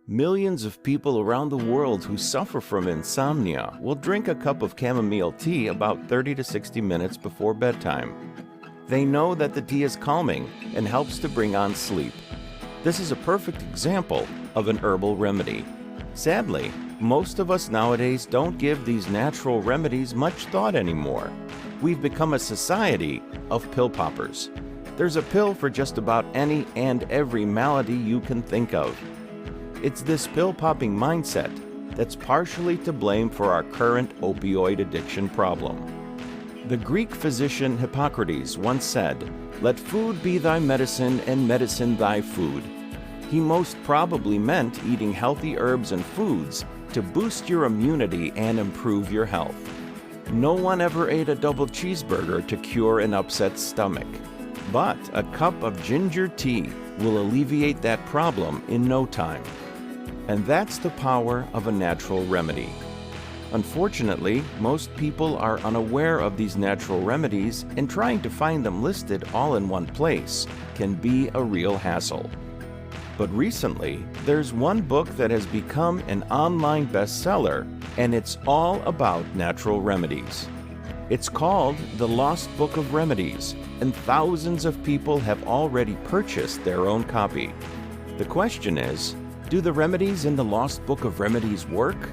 Millions of people around the world who suffer from insomnia will drink a cup of chamomile tea about 30 to 60 minutes before bedtime. They know that the tea is calming and helps to bring on sleep. This is a perfect example of an herbal remedy. Sadly, most of us nowadays don't give these natural remedies much thought anymore. We've become a society of pill poppers. There's a pill for just about any and every malady you can think of. It's this pill-popping mindset that's partially to blame for our current opioid addiction problem. The Greek physician Hippocrates once said, "Let food be thy medicine and medicine thy food." He most probably meant eating healthy herbs and foods to boost your immunity and improve your health. No one ever ate a double cheeseburger to cure an upset stomach. But a cup of ginger tea will alleviate that problem in no time. And that's the power of a natural remedy. Unfortunately, most people are unaware of these natural remedies, and trying to find them listed all in one place can be a real hassle. But recently, there's one book that has become an online bestseller, and it's all about natural remedies. It's called The Lost Book of Remedies, and thousands of people have already purchased their own copy. The question is, do the remedies in the Lost Book of Remedies work?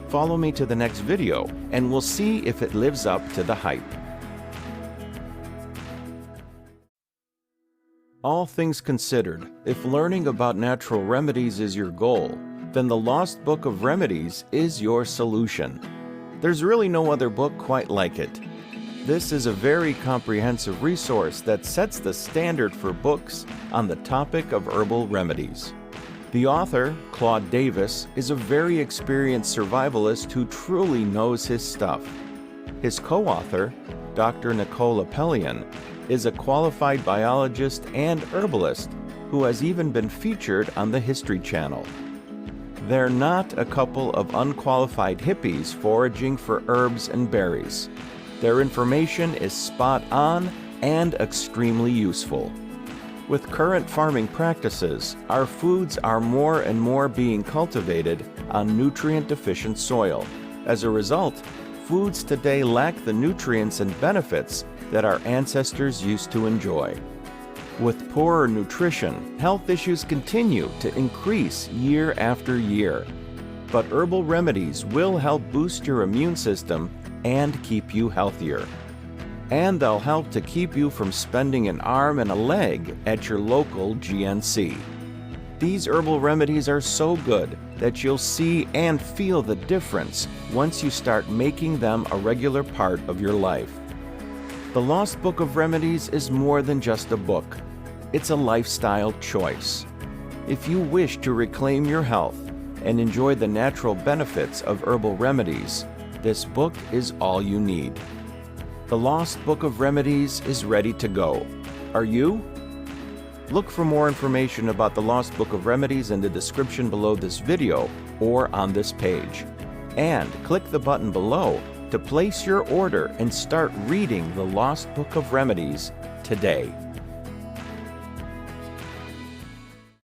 Follow me to the next video, and we'll see if it lives up to the hype. All things considered, if learning about natural remedies is your goal, then the Lost Book of Remedies is your solution. There's really no other book quite like it. This is a very comprehensive resource that sets the standard for books on the topic of herbal remedies. The author, Claude Davis, is a very experienced survivalist who truly knows his stuff. His co-author, Dr. Nicole Apellan, is a qualified biologist and herbalist who has even been featured on the History Channel. They're not a couple of unqualified hippies foraging for herbs and berries. Their information is spot on and extremely useful. With current farming practices, our foods are more and more being cultivated on nutrient-deficient soil. As a result, foods today lack the nutrients and benefits that our ancestors used to enjoy. With poorer nutrition, health issues continue to increase year after year. But herbal remedies will help boost your immune system and keep you healthier. And they'll help to keep you from spending an arm and a leg at your local GNC. These herbal remedies are so good that you'll see and feel the difference once you start making them a regular part of your life. The Lost Book of Remedies is more than just a book. It's a lifestyle choice. If you wish to reclaim your health and enjoy the natural benefits of herbal remedies, this book is all you need. The Lost Book of Remedies is ready to go. Are you? Look for more information about the Lost Book of Remedies in the description below this video or on this page. And click the button below to place your order and start reading the Lost Book of Remedies today.